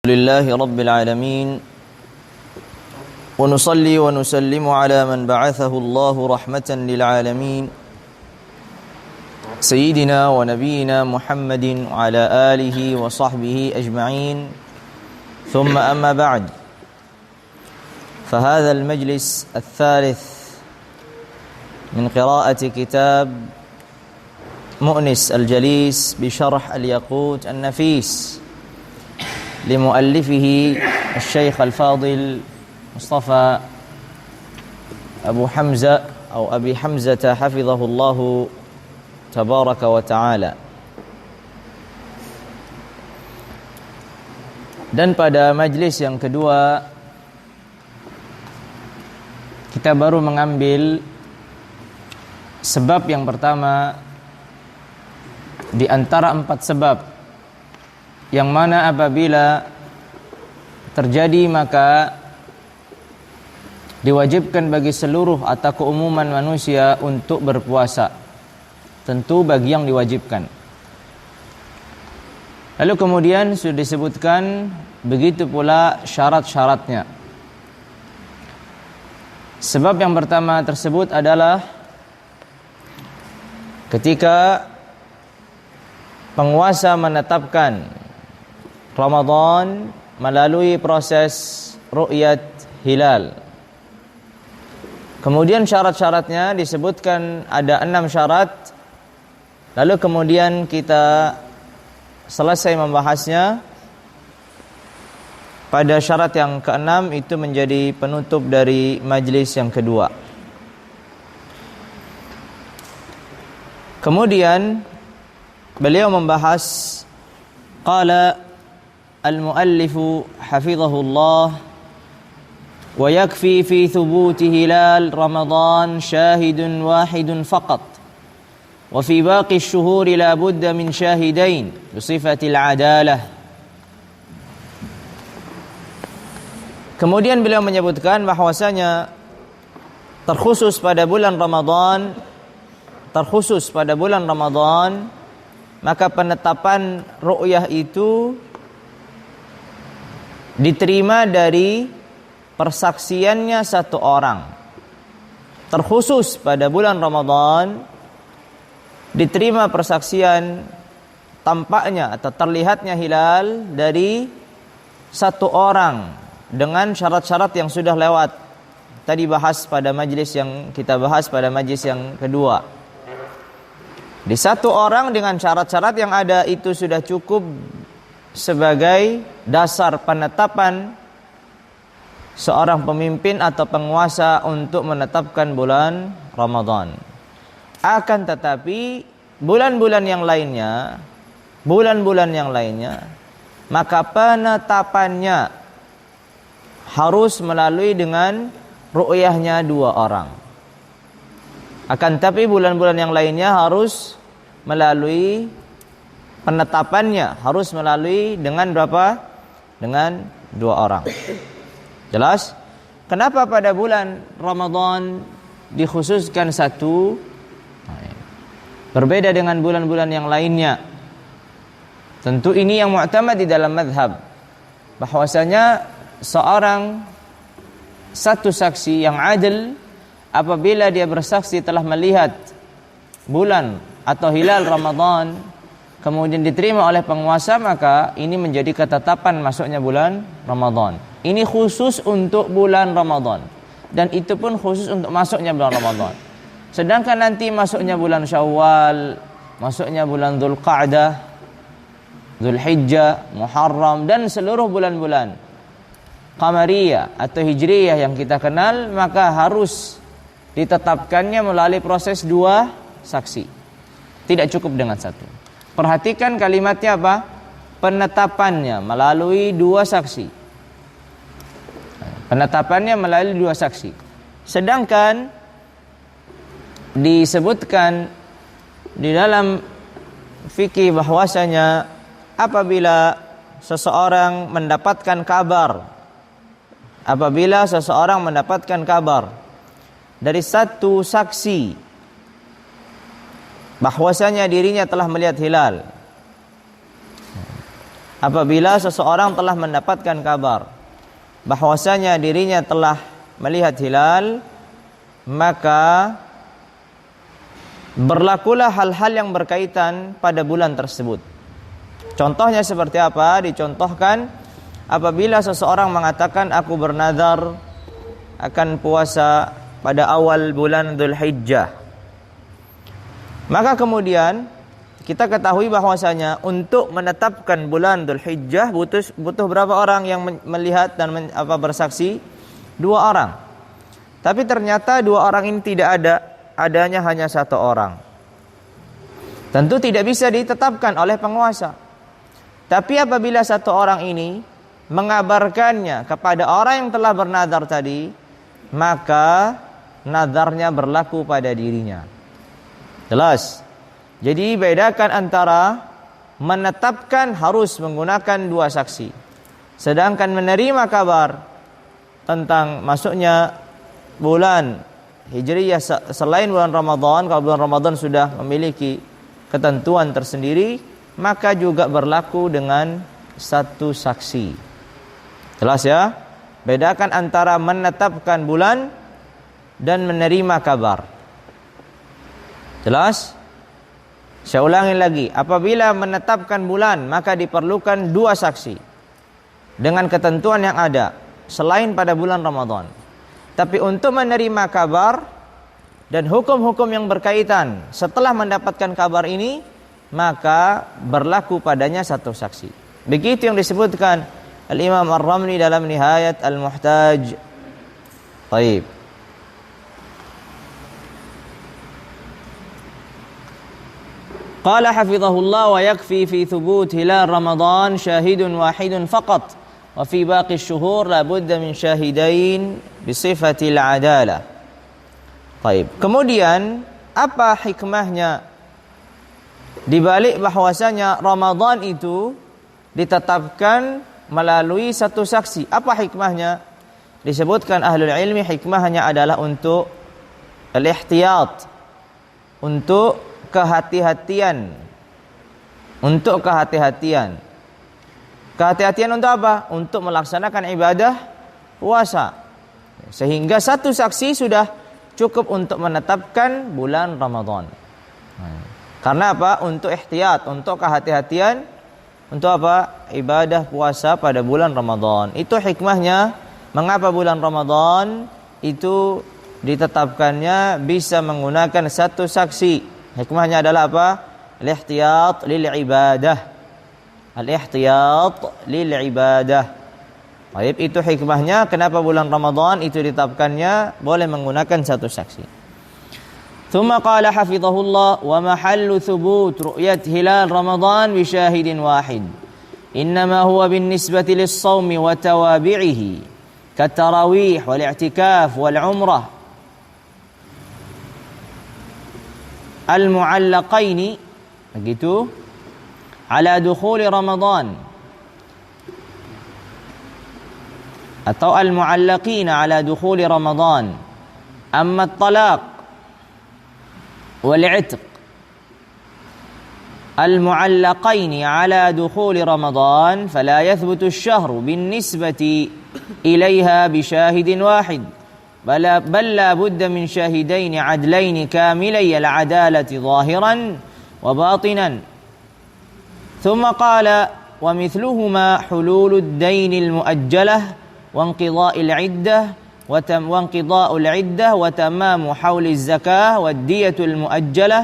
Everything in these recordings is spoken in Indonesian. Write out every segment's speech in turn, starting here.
لله رب العالمين ونصلي ونسلم على من بعثه الله رحمة للعالمين سيدنا ونبينا محمد وعلى آله وصحبه أجمعين ثم أما بعد فهذا المجلس الثالث من قراءة كتاب مؤنس الجليس بشرح الياقوت النفيس لمؤلفه الشيخ الفاضل مصطفى أبو حمزة أو أبي حمزة حفظه الله تبارك وتعالى. Dan pada majlis yang kedua kita baru mengambil sebab yang pertama di antara 4 sebab yang mana apabila terjadi maka diwajibkan bagi seluruh atau keumuman manusia untuk berpuasa. Tentu bagi yang diwajibkan. Lalu kemudian sudah disebutkan begitu pula syarat-syaratnya. Sebab yang pertama tersebut adalah ketika penguasa menetapkan Ramadan melalui proses ru'yat hilal. Kemudian syarat-syaratnya disebutkan ada 6 syarat. Lalu kemudian kita selesai membahasnya. Pada syarat yang ke-6 itu menjadi penutup dari majlis yang kedua. Kemudian beliau membahas qala al-muallifu hafizahullah wa yakfi fi thubuti hilal Ramadan syahidun wahidun faqat wa fi baqi asy-syuhuri la budda min syahidain bi sifatil adalah. Kemudian beliau menyebutkan bahwasanya terkhusus pada bulan Ramadan maka penetapan ru'yah itu diterima dari persaksiannya satu orang. Terkhusus pada bulan Ramadan diterima persaksian tampaknya atau terlihatnya hilal dari satu orang dengan syarat-syarat yang sudah lewat. Tadi bahas pada majlis yang kita bahas pada majlis yang kedua. Di satu orang dengan syarat-syarat yang ada itu sudah cukup sebagai dasar penetapan seorang pemimpin atau penguasa untuk menetapkan bulan Ramadan. Akan tetapi bulan-bulan yang lainnya maka penetapannya harus melalui dengan ru'yahnya 2 orang. Akan tapi bulan-bulan yang lainnya harus melalui penetapannya harus melalui dengan berapa? Dengan 2 orang. Jelas? Kenapa pada bulan Ramadan dikhususkan 1? Berbeda dengan bulan-bulan yang lainnya. Tentu ini yang mu'tamad di dalam mazhab. Bahwasanya seorang satu saksi yang adil apabila dia bersaksi telah melihat bulan atau hilal Ramadan kemudian diterima oleh penguasa, maka ini menjadi ketetapan masuknya bulan Ramadan. Ini khusus untuk bulan Ramadan dan itu pun khusus untuk masuknya bulan Ramadan. Sedangkan nanti masuknya bulan Syawal, masuknya bulan Dzulqa'dah, Dzulhijjah, Muharram dan seluruh bulan-bulan Qamariyah atau Hijriyah yang kita kenal, maka harus ditetapkannya melalui proses 2 saksi. Tidak cukup dengan 1. Perhatikan kalimatnya apa? Penetapannya melalui 2 saksi. Penetapannya melalui 2 saksi. Sedangkan disebutkan di dalam fikih bahwasanya apabila seseorang mendapatkan kabar dari satu saksi bahwasanya dirinya telah melihat hilal, apabila seseorang telah mendapatkan kabar bahwasanya dirinya telah melihat hilal, maka berlakulah hal-hal yang berkaitan pada bulan tersebut. Contohnya seperti apa? Dicontohkan apabila seseorang mengatakan aku bernazar akan puasa pada awal bulan Dzulhijjah. Maka kemudian kita ketahui bahwasanya untuk menetapkan bulan Dzulhijjah butuh berapa orang yang melihat dan bersaksi? 2 orang. Tapi ternyata 2 orang ini tidak adanya hanya 1 orang. Tentu tidak bisa ditetapkan oleh penguasa. Tapi apabila 1 orang ini mengabarkannya kepada orang yang telah bernazar tadi, maka nazarnya berlaku pada dirinya. Jelas? Jadi bedakan antara menetapkan harus menggunakan 2 saksi, sedangkan menerima kabar tentang masuknya bulan Hijriyah selain bulan Ramadan, kalau bulan Ramadan sudah memiliki ketentuan tersendiri, maka juga berlaku dengan 1 saksi. Jelas ya? Bedakan antara menetapkan bulan dan menerima kabar. Jelas? Saya ulangi lagi, apabila menetapkan bulan maka diperlukan 2 saksi dengan ketentuan yang ada selain pada bulan Ramadan. Tapi untuk menerima kabar dan hukum-hukum yang berkaitan setelah mendapatkan kabar ini, maka berlaku padanya 1 saksi. Begitu yang disebutkan Al-Imam Ar-Ramli dalam Nihayat Al-Muhtaj. Baik. قال حفظه الله ويكفي في ثبوت هلال رمضان شاهد واحد فقط وفي باقي الشهور لا بد من شاهدين بصفة العدالة. طيب. Kemudian apa hikmahnya dibalik bahwasanya Ramadan itu ditetapkan melalui 1 saksi? Apa hikmahnya? Disebutkan ahlul ilmi hikmahnya adalah untuk al-ihtiyat, untuk kehati-hatian. Untuk kehati-hatian. Kehati-hatian untuk apa? Untuk melaksanakan ibadah puasa. Sehingga 1 saksi sudah cukup untuk menetapkan bulan Ramadan. Karena apa? Untuk ihtiyat, untuk kehati-hatian. Untuk apa? Ibadah puasa pada bulan Ramadan. Itu hikmahnya mengapa bulan Ramadan itu ditetapkannya bisa menggunakan 1 saksi. Hikmahnya adalah apa? Al-ihtiyat lil ibadah. Al-ihtiyat lil ibadah. Baik, itu hikmahnya kenapa bulan Ramadan itu ditetapkannya boleh menggunakan 1 saksi. ثم قال حفظه الله ومحل ثبوت رؤية هلال رمضان بشاهد واحد إنما هو بالنسبة للصوم وتوابعه كالتراويح والاعتكاف والعمرة al-mu'allaqaini begitu ala dukhuli Ramadan atau al-mu'allaqina ala dukhuli Ramadan. Amma at-talaq wal-'itq al-mu'allaqaini ala dukhuli Ramadan fala yathbutu ash-shahru bin-nisbati ilayha bi shahidin wahid بل لا بد من شاهدين عدلين كاملي العدالة ظاهرا وباطنا. ثم قال ومثلهما حلول الدين المؤجلة وانقضاء العدة وتمام حول الزكاة والدية المؤجلة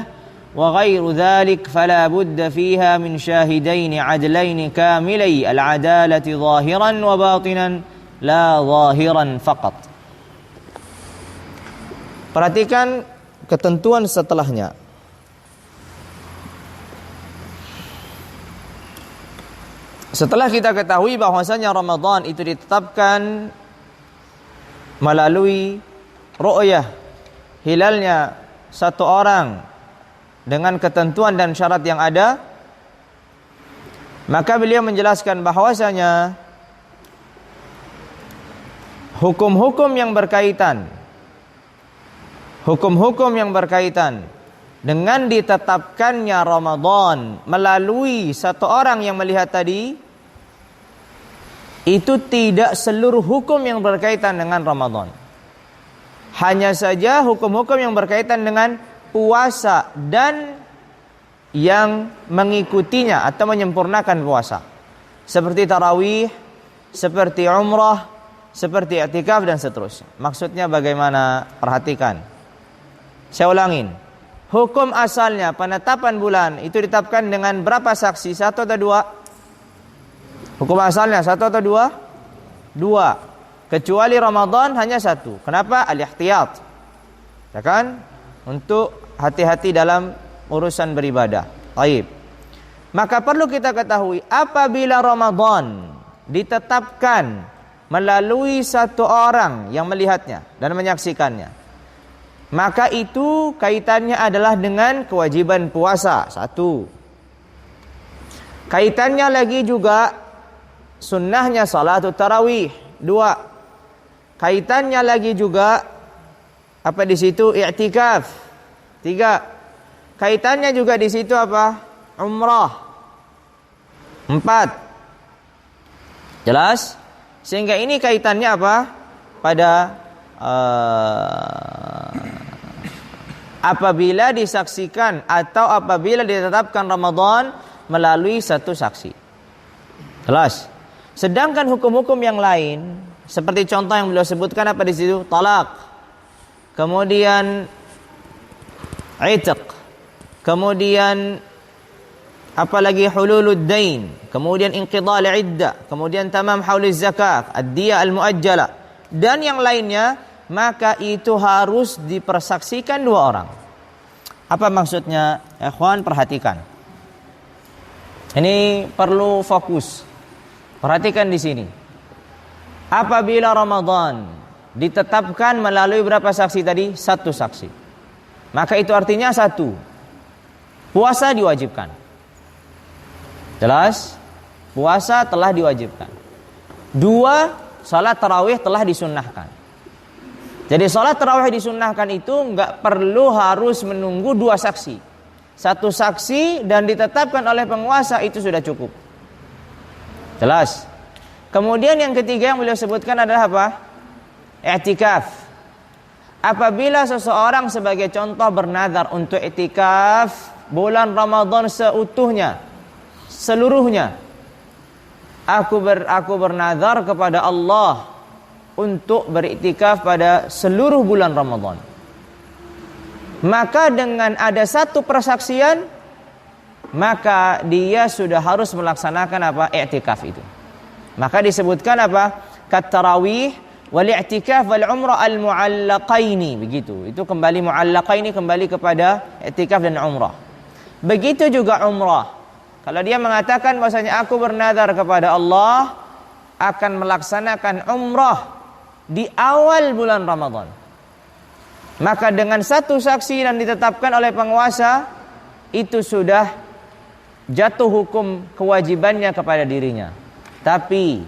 وغير ذلك فلا بد فيها من شاهدين عدلين كاملي العدالة ظاهرا وباطنا لا ظاهرا فقط. Perhatikan ketentuan setelahnya. Setelah kita ketahui bahwasanya Ramadan itu ditetapkan melalui ru'yah hilalnya 1 orang dengan ketentuan dan syarat yang ada, maka beliau menjelaskan bahwasanya hukum-hukum yang berkaitan dengan ditetapkannya Ramadan melalui 1 orang yang melihat tadi, itu tidak seluruh hukum yang berkaitan dengan Ramadan. Hanya saja hukum-hukum yang berkaitan dengan puasa dan yang mengikutinya atau menyempurnakan puasa. Seperti tarawih, seperti umrah, seperti i'tikaf dan seterusnya. Maksudnya bagaimana? Perhatikan. Saya ulangin. Hukum asalnya penetapan bulan itu ditetapkan dengan berapa saksi? 1 atau 2? Hukum asalnya 1 atau 2? 2. Kecuali Ramadan hanya 1. Kenapa? Al-ihtiyat. Ya kan? Untuk hati-hati dalam urusan beribadah. Baik. Maka perlu kita ketahui apabila Ramadan ditetapkan melalui satu orang yang melihatnya dan menyaksikannya, maka itu kaitannya adalah dengan kewajiban puasa. 1. Kaitannya lagi juga sunnahnya salatut tarawih. 2. Kaitannya lagi juga apa di situ? I'tikaf. 3. Kaitannya juga di situ apa? Umrah. 4. Jelas? Sehingga ini kaitannya apa? Pada apabila disaksikan atau apabila ditetapkan Ramadan melalui satu saksi. Jelas? Sedangkan hukum-hukum yang lain, seperti contoh yang beliau sebutkan apa di situ? Talak. Kemudian i'tiq. Kemudian apalagi hululud dain, kemudian inqidhal iddah, kemudian tamam hauliz zakat, ad-diyah al-muajjalah dan yang lainnya, maka itu harus dipersaksikan 2 orang. Apa maksudnya? Ikhwan, perhatikan. Ini perlu fokus. Perhatikan di sini. Apabila Ramadan ditetapkan melalui berapa saksi tadi? 1 saksi. Maka itu artinya 1, puasa diwajibkan. Jelas? Puasa telah diwajibkan. 2, salat tarawih telah disunnahkan. Jadi salat tarawih disunnahkan itu enggak perlu harus menunggu 2 saksi. 1 saksi dan ditetapkan oleh penguasa itu sudah cukup. Jelas? Kemudian yang ketiga yang beliau sebutkan adalah apa? I'tikaf. Apabila seseorang sebagai contoh bernazar untuk i'tikaf bulan Ramadan seutuhnya, seluruhnya, aku bernazar kepada Allah untuk beriktikaf pada seluruh bulan Ramadan. Maka dengan ada 1 persaksian, maka dia sudah harus melaksanakan apa? I'tikaf itu. Maka disebutkan apa? Kat tarawih wal i'tikaf wal umrah al mu'allaqaini, begitu. Itu kembali mu'allaqaini kembali kepada i'tikaf dan umrah. Begitu juga umrah. Kalau dia mengatakan bahwasanya aku bernazar kepada Allah akan melaksanakan umrah di awal bulan Ramadan, maka dengan 1 saksi dan ditetapkan oleh penguasa, itu sudah jatuh hukum kewajibannya kepada dirinya. Tapi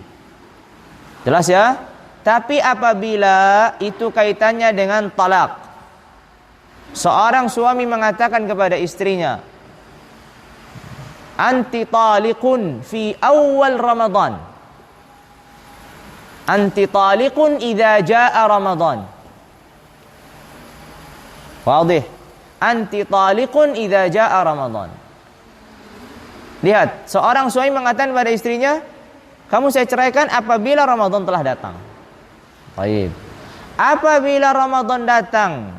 jelas ya? Tapi apabila itu kaitannya dengan talak, seorang suami mengatakan kepada istrinya, anti taliqun fi awal Ramadan, anti taliqun idza jaa Ramadan. Wadih? Anti taliqun idza jaa Ramadan. Lihat, seorang suami mengatakan pada istrinya, kamu saya ceraikan apabila Ramadan telah datang. Baik. Apabila Ramadan datang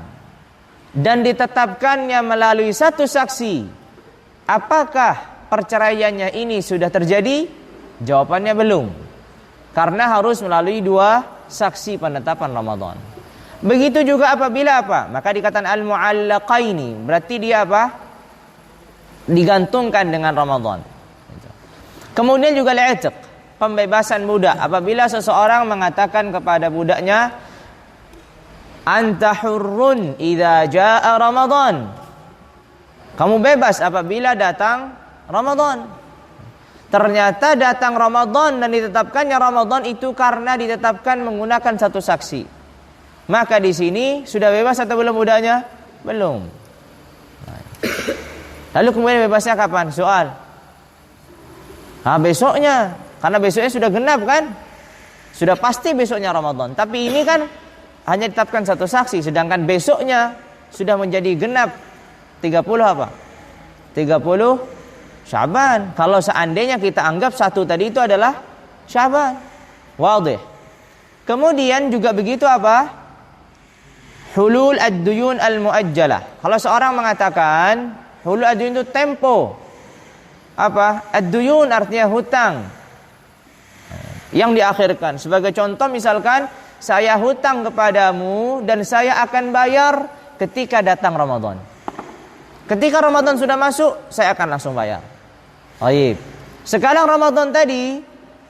dan ditetapkannya melalui 1 saksi, apakah perceraiannya ini sudah terjadi? Jawabannya belum. Karena harus melalui 2 saksi penetapan Ramadan. Begitu juga apabila apa? Maka dikatakan al-mu'allaqaini, berarti dia apa? Digantungkan dengan Ramadan. Kemudian juga al-i'tiq, pembebasan budak. Apabila seseorang mengatakan kepada budaknya, anta hurrun idza jaa Ramadan, kamu bebas apabila datang Ramadan. Ternyata datang Ramadan dan ditetapkannya Ramadan itu karena ditetapkan menggunakan 1 saksi. Maka di sini sudah bebas atau belum budaknya? Belum. Lalu kemudian bebasnya kapan? Soal. Besoknya. Karena besoknya sudah genap kan? Sudah pasti besoknya Ramadan. Tapi ini kan hanya ditetapkan satu saksi, sedangkan besoknya sudah menjadi genap 30 apa? 30 Sya'ban. Kalau seandainya kita anggap satu tadi itu adalah Sya'ban. Wadih. Kemudian juga begitu apa? Hulul ad-duyun al-muajjalah. Kalau seorang mengatakan hulul ad-duyun itu tempo. Apa? Ad-duyun artinya hutang yang diakhirkan. Sebagai contoh misalkan saya hutang kepadamu dan saya akan bayar ketika datang Ramadan. Ketika Ramadan sudah masuk, saya akan langsung bayar. Baik. Sekarang Ramadan tadi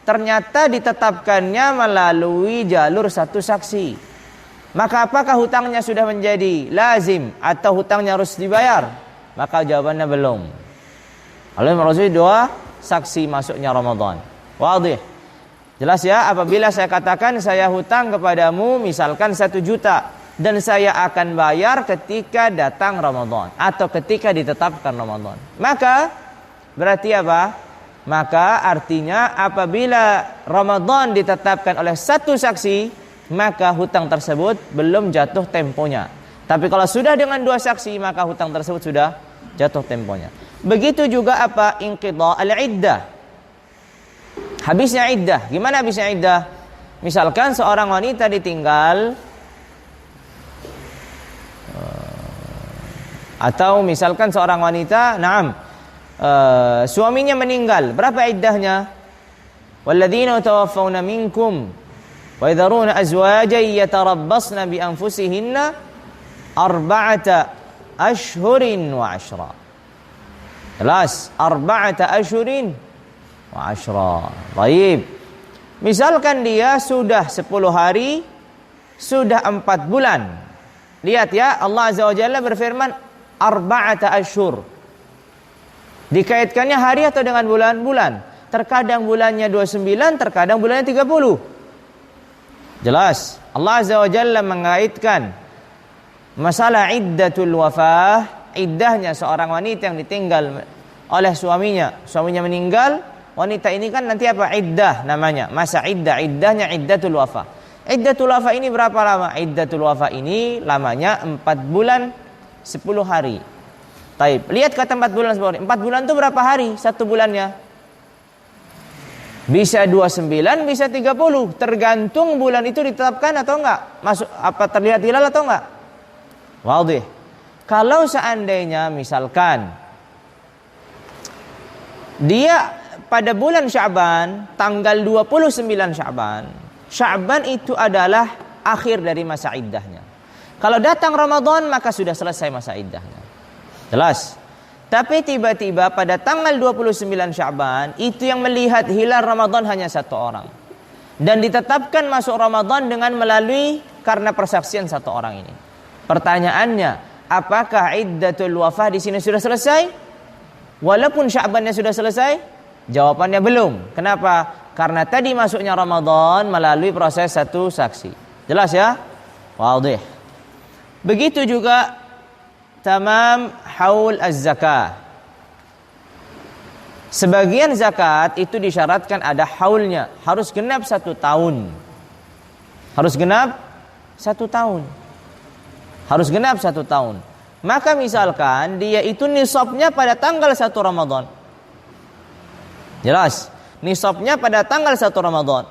ternyata ditetapkannya melalui jalur satu saksi. Maka apakah hutangnya sudah menjadi lazim atau hutangnya harus dibayar? Maka jawabannya belum. Oleh Rasul dua saksi masuknya Ramadan. Wadih. Jelas ya, apabila saya katakan saya hutang kepadamu misalkan 1 juta dan saya akan bayar ketika datang Ramadan atau ketika ditetapkan Ramadan. Maka berarti apa? Maka artinya apabila Ramadan ditetapkan oleh satu saksi, maka hutang tersebut belum jatuh temponya. Tapi kalau sudah dengan 2 saksi, maka hutang tersebut sudah jatuh temponya. Begitu juga apa? Inqidha al-iddah. Habisnya iddah. Gimana habisnya iddah? Misalkan seorang wanita ditinggal atau misalkan seorang wanita, suaminya meninggal. Berapa iddahnya? Walladzina tawaffawna minkum wa yadharuna azwajan yatarabbasna bi anfusihinna arba'ata ashhurin wa 'ashra. Jelas, arba'ata ashhurin wa 'ashra. Baik. Misalkan dia sudah 10 hari, sudah 4 bulan. Lihat ya, Allah Azza wa Jalla berfirman arba'ata ashhur. Dikaitkannya hari atau dengan bulan-bulan. Terkadang bulannya 29, terkadang bulannya 30. Jelas, Allah Azza wa Jalla mengaitkan masalah iddatul wafah, iddahnya seorang wanita yang ditinggal oleh suaminya. Suaminya meninggal, wanita ini kan nanti apa? Iddah namanya. Masa iddah, iddahnya iddatul wafah. Iddatul wafah ini berapa lama? Iddatul wafah ini lamanya 4 bulan 10 hari. Taib. Lihat kata 4 bulan 10 hari. 4 bulan itu berapa hari? 1 bulannya. Bisa 29, bisa 30. Tergantung bulan itu ditetapkan atau enggak. Masuk apa terlihat hilal atau enggak? Wadih. Kalau seandainya misalkan dia pada bulan Sya'ban, tanggal 29 Sya'ban. Sya'ban itu adalah akhir dari masa iddahnya. Kalau datang Ramadan, maka sudah selesai masa iddahnya. Jelas. Tapi tiba-tiba pada tanggal 29 Sya'ban, itu yang melihat hilal Ramadan hanya 1 orang. Dan ditetapkan masuk Ramadan dengan melalui karena persaksian 1 orang ini. Pertanyaannya, apakah iddatul wafah di sini sudah selesai? Walaupun Sya'bannya sudah selesai? Jawabannya belum. Kenapa? Karena tadi masuknya Ramadan melalui proses 1 saksi. Jelas ya? Wadih. Begitu juga tamam haul az-zakah. Sebagian zakat itu disyaratkan ada haulnya, harus genap 1 tahun. Harus genap 1 tahun. Harus genap 1 tahun. Maka misalkan dia itu nisabnya pada tanggal 1 Ramadan. Jelas, nisabnya pada tanggal 1 Ramadan.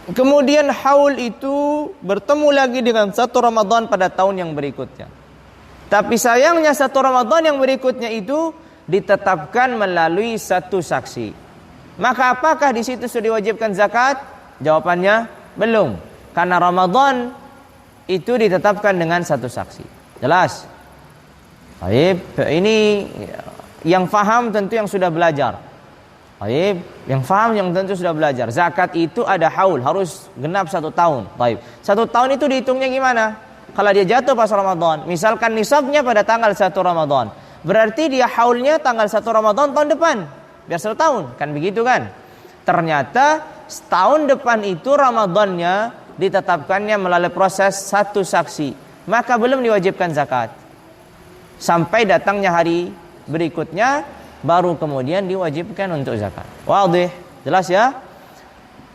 Kemudian haul itu bertemu lagi dengan 1 Ramadan pada tahun yang berikutnya. Tapi sayangnya 1 Ramadan yang berikutnya itu ditetapkan melalui 1 saksi. Maka apakah di situ sudah diwajibkan zakat? Jawabannya belum. Karena Ramadan itu ditetapkan dengan 1 saksi. Jelas? Baik, ini yang faham tentu yang sudah belajar. Baik, yang faham yang tentu sudah belajar. Zakat itu ada haul, harus genap 1 tahun. Baik, 1 tahun itu dihitungnya gimana? Kalau dia jatuh pas Ramadan, misalkan nisabnya pada tanggal 1 Ramadan, berarti dia haulnya tanggal 1 Ramadan tahun depan, biar 1 tahun, kan begitu kan? Ternyata setahun depan itu Ramadannya ditetapkannya melalui proses 1 saksi, maka belum diwajibkan zakat. Sampai datangnya hari berikutnya, baru kemudian diwajibkan untuk zakat. Wadih, jelas ya?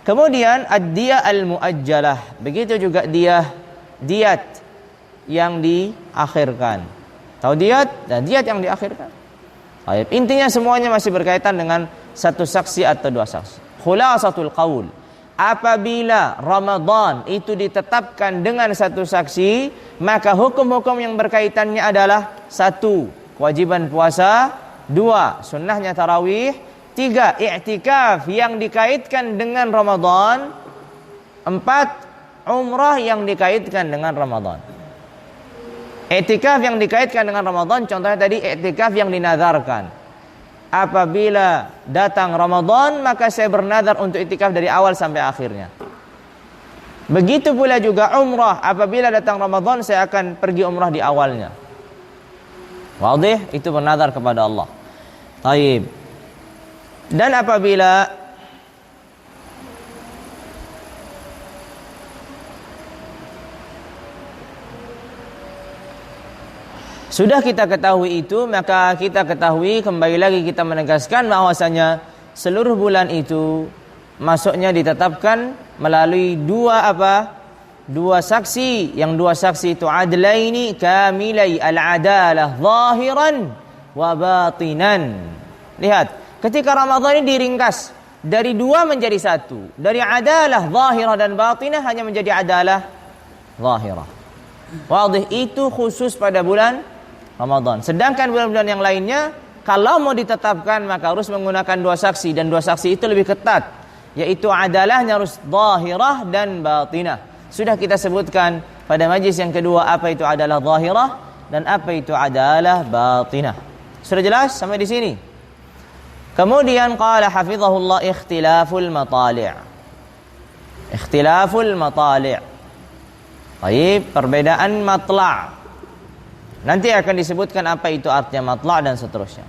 Kemudian ad-diyah al-muajjalah, begitu juga diat yang diakhirkan. Tahu diat? Dan diat yang diakhirkan. Baik, intinya semuanya masih berkaitan dengan satu saksi atau dua saksi. Khulasatul qaul, apabila Ramadan itu ditetapkan dengan satu saksi, maka hukum-hukum yang berkaitannya adalah: satu, kewajiban puasa; dua, sunnahnya tarawih; tiga, i'tikaf yang dikaitkan dengan Ramadan; empat, umrah yang dikaitkan dengan Ramadan. I'tikaf yang dikaitkan dengan Ramadan, contohnya tadi i'tikaf yang dinazarkan. Apabila datang Ramadan, maka saya bernazar untuk i'tikaf dari awal sampai akhirnya. Begitu pula juga umrah, apabila datang Ramadan saya akan pergi umrah di awalnya. Wadih, itu bernazar kepada Allah. Taib. Dan apabila sudah kita ketahui itu, maka kita ketahui, kembali lagi kita menegaskan bahwasanya seluruh bulan itu masuknya ditetapkan melalui dua saksi. Yang dua saksi itu adlaini kamilai al-adalah zahiran wa batinan. Lihat, ketika Ramadan ini diringkas dari dua menjadi satu. Dari adalah zahirah dan batinah hanya menjadi adalah zahirah. Wadih, itu khusus pada bulan Ramadan. Sedangkan bulan-bulan yang lainnya, kalau mau ditetapkan maka harus menggunakan dua saksi, dan dua saksi itu lebih ketat, yaitu adalahnya harus zahirah dan batinah. Sudah kita sebutkan pada majlis yang kedua apa itu adalah zahirah dan apa itu adalah batinah. Sudah jelas sampai di sini? Kemudian qala hafizahullah ikhtilaful matali'. Ikhtilaful matali'. Baik, perbedaan matla'. Nanti akan disebutkan apa itu artinya matla' dan seterusnya.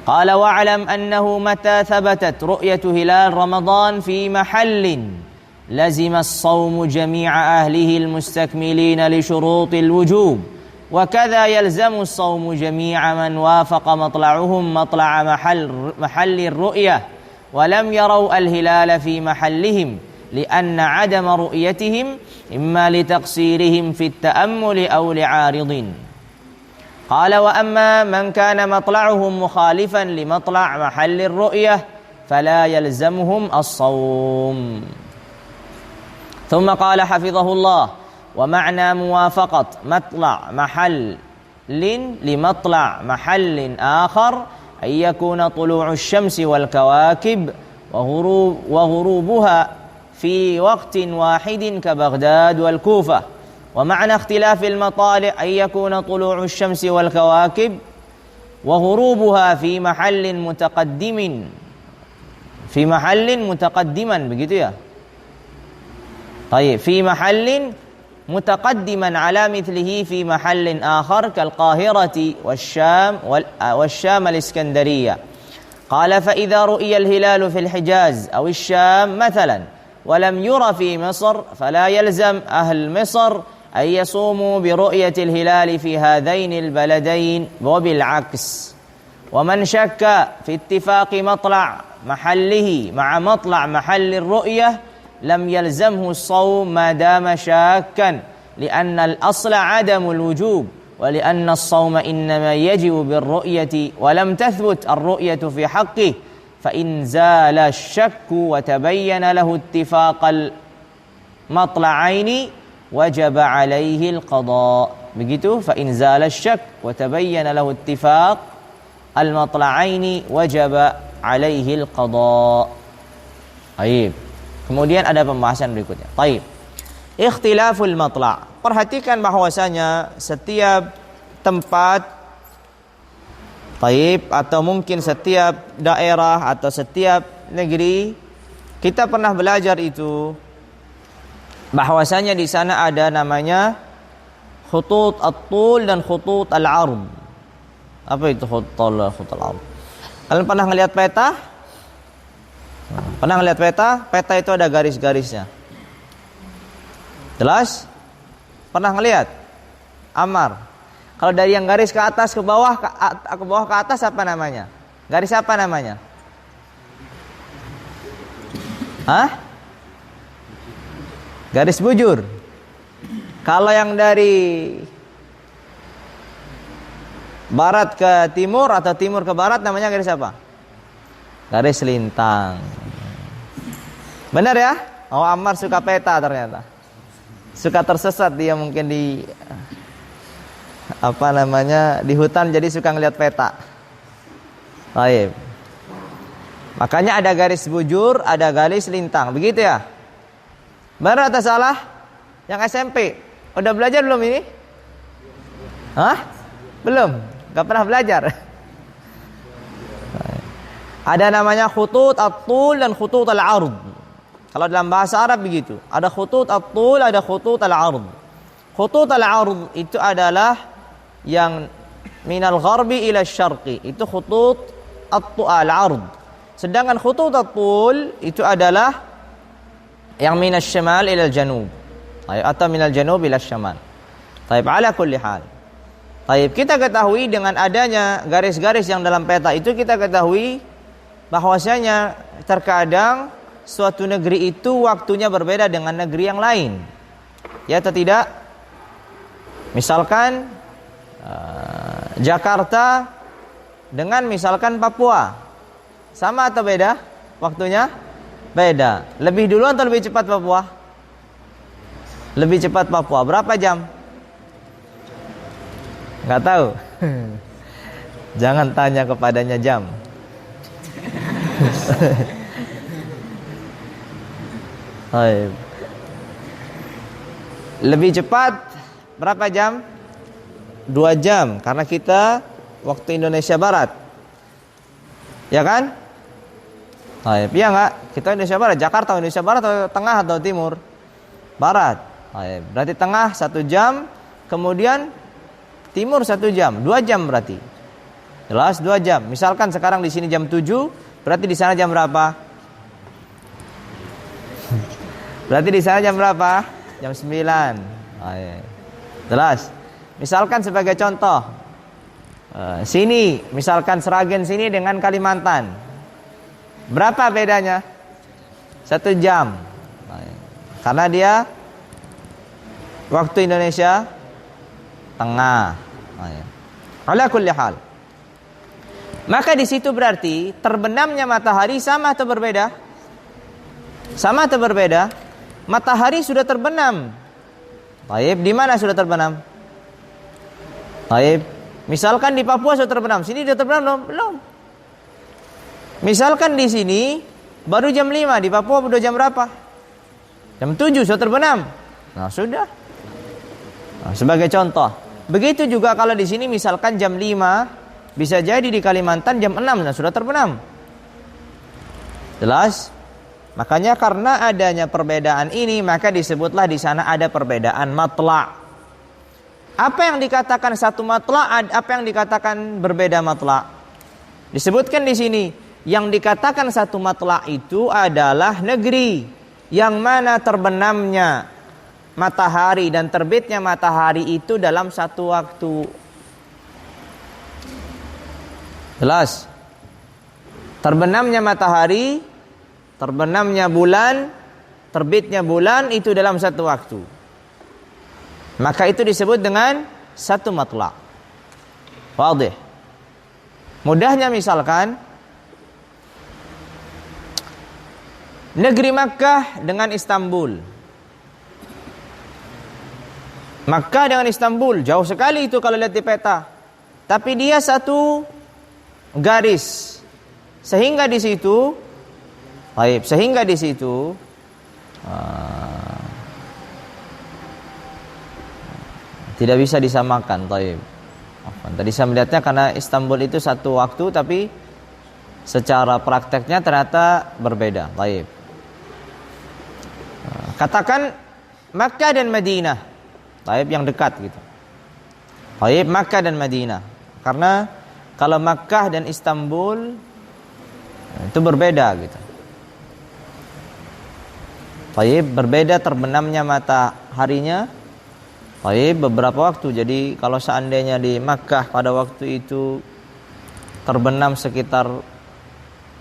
Qala wa'lam annahu mata thabatat ru'yatu hilal Ramadan fi mahallin lazima as-sawmu jami'a ahlihi al-mustakmilina li syurutil wujub wa kadha yalzamu as-sawmu jami'a man wafaqa matla'uhum matla'a mahalli ar-ru'yah wa lam yaraw al-hilala fi mahallihim li'anna 'adama ru'yatihim imma li taqsirihim fi at-ta'ammuli aw li'aridin. قال وأما من كان مطلعهم مخالفا لمطلع محل الرؤية فلا يلزمهم الصوم. ثم قال حفظه الله ومعنى موافقة مطلع محل لمطلع محل آخر أن يكون طلوع الشمس والكواكب وغروبها في وقت واحد كبغداد والكوفة. ومعنى اختلاف المطالع أن يكون طلوع الشمس والكواكب وغروبها في محل متقدما begitu ya. طيب في محل متقدما على مثله في محل آخر كالقاهرة والشام الإسكندرية. قال فإذا رؤي الهلال في الحجاز أو الشام مثلا ولم ير في مصر فلا يلزم أهل مصر أن يصوموا برؤية الهلال في هذين البلدين وبالعكس. ومن شك في اتفاق مطلع محله مع مطلع محل الرؤية لم يلزمه الصوم ما دام شاكا لأن الأصل عدم الوجوب ولأن الصوم إنما يجب بالرؤية ولم تثبت الرؤية في حقه فإن زال الشك وتبين له اتفاق المطلعين وجب عليه القضاء. Begitu, fa in zala syak wa tabayyana lahu ittifaq al-matla'aini wajaba alaihi al-qada. Baik. Kemudian ada pembahasan berikutnya. Baik. Ikhtilaful matla'. Perhatikan bahwasanya setiap tempat baik atau mungkin setiap daerah atau setiap negeri kita pernah belajar itu bahwasanya di sana ada namanya khutut at-tul dan khutut al-'ard. Apa itu khutut al-'ard? Kalian pernah ngelihat peta? Pernah ngelihat peta? Peta itu ada garis-garisnya. Jelas? Pernah ngelihat? Amar. Kalau dari yang garis ke atas ke bawah ke atas apa namanya? Garis apa namanya? Hah? Garis bujur. Kalau yang dari barat ke timur atau timur ke barat namanya garis apa? Garis lintang. Benar ya? Oh, Ammar suka peta ternyata. Suka tersesat dia mungkin di di hutan, jadi suka ngeliat peta. Baik. Makanya ada garis bujur, ada garis lintang. Begitu ya? Benar atau salah? Yang SMP udah belajar belum ini? Hah? Belum? Gak pernah belajar? Ada namanya khutut at-tul dan khutut al-ard. Kalau dalam bahasa Arab begitu. Ada khutut at-tul, ada khutut al-ard. Khutut al-ard itu adalah yang minal gharbi ila syarqi. Itu khutut al-ard. Sedangkan khutut at-tul itu adalah yang minal syimal ila janub. Atau minal janub ila syamal. Taib, ala kulli hal. Taib, kita ketahui dengan adanya garis-garis yang dalam peta itu, kita ketahui bahwasanya terkadang suatu negeri itu waktunya berbeda dengan negeri yang lain. Ya atau tidak? Misalkan Jakarta dengan misalkan Papua. Sama atau beda waktunya? Beda. Lebih dulu atau lebih cepat Papua? Lebih cepat Papua. Berapa jam? Nggak tahu. Jangan tanya kepadanya jam. Lebih cepat berapa jam? 2 jam, karena kita waktu Indonesia Barat. Ya kan? Iya enggak? Kita Indonesia Barat, Jakarta Indonesia Barat atau tengah atau timur? Barat. Berarti tengah 1 jam, kemudian timur 1 jam, 2 jam berarti. Jelas 2 jam. Misalkan sekarang di sini jam 7, berarti di sana jam berapa? Berarti di sana jam berapa? Jam 9. Jelas. Misalkan sebagai contoh, sini, misalkan Sragen sini dengan Kalimantan, berapa bedanya? 1 jam. Karena dia waktu Indonesia tengah. Ala kulli hal. Maka di situ berarti terbenamnya matahari sama atau berbeda? Sama atau berbeda? Matahari sudah terbenam. Baik, di mana sudah terbenam? Baik, misalkan di Papua sudah terbenam, sini sudah terbenam belum? Belum. Misalkan di sini baru jam 5, di Papua udah jam berapa? Jam 7 sudah terbenam. Nah, sudah. Nah, sebagai contoh. Begitu juga kalau di sini misalkan jam 5, bisa jadi di Kalimantan jam 6 nah sudah terbenam. Jelas? Makanya karena adanya perbedaan ini, maka disebutlah di sana ada perbedaan matla'. Apa yang dikatakan satu matla', apa yang dikatakan berbeda matla'? Disebutkan di sini, yang dikatakan satu matla' itu adalah negeri yang mana terbenamnya matahari dan terbitnya matahari itu dalam satu waktu. Jelas? Terbenamnya matahari, terbenamnya bulan, terbitnya bulan itu dalam satu waktu. Maka itu disebut dengan satu matla'. Wadih. Mudahnya misalkan negeri Makkah dengan Istanbul. Makkah dengan Istanbul jauh sekali itu kalau lihat di peta. Tapi dia satu garis. Sehingga di situ tidak bisa disamakan. Tadi saya melihatnya karena Istanbul itu satu waktu, tapi secara prakteknya ternyata berbeda. Katakan Makkah dan Madinah, yang dekat gitu. Makkah dan Madinah. Karena kalau Makkah dan Istanbul itu berbeda gitu. Berbeda terbenamnya mataharinya. Beberapa waktu. Jadi kalau seandainya di Makkah pada waktu itu terbenam sekitar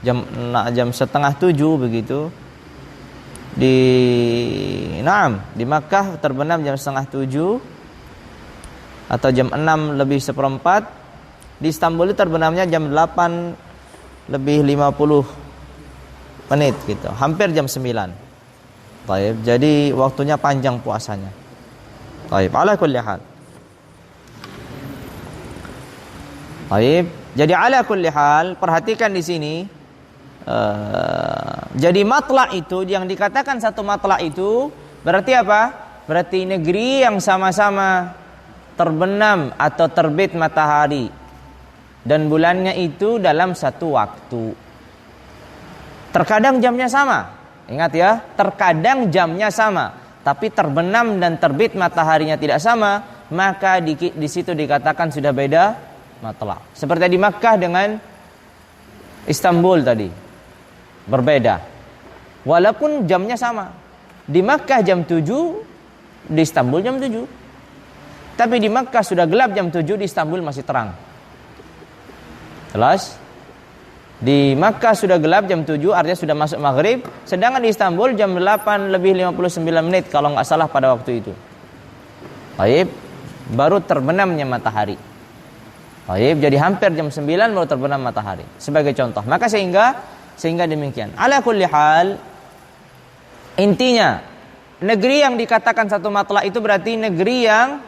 jam setengah 7 begitu, di Makkah terbenam jam 6:30 atau jam 6 lebih seperempat. Di Istanbul itu terbenamnya jam 8 lebih 50 menit gitu, hampir jam 9. Baik, jadi waktunya panjang puasanya. Baik, ala kulli hal. Baik, jadi ala kulli hal, perhatikan di sini. Jadi matla' itu, yang dikatakan satu matla' itu berarti apa? Berarti negeri yang sama-sama terbenam atau terbit matahari dan bulannya itu dalam satu waktu. Terkadang jamnya sama. Ingat ya, terkadang jamnya sama, tapi terbenam dan terbit mataharinya tidak sama, maka di situ dikatakan sudah beda matla'. Seperti di Makkah dengan Istanbul tadi. Berbeda. Walaupun jamnya sama. Di Makkah jam 7, di Istanbul jam 7. Tapi di Makkah sudah gelap jam 7, di Istanbul masih terang. Jelas? Di Makkah sudah gelap jam 7, artinya sudah masuk maghrib. Sedangkan di Istanbul jam 8 lebih 59 menit kalau nggak salah pada waktu itu. Baik, baru terbenamnya matahari. Baik, jadi hampir jam 9 baru terbenam matahari. Sebagai contoh. Maka sehingga demikian. Ala kulli hal, intinya negeri yang dikatakan satu matla' itu berarti negeri yang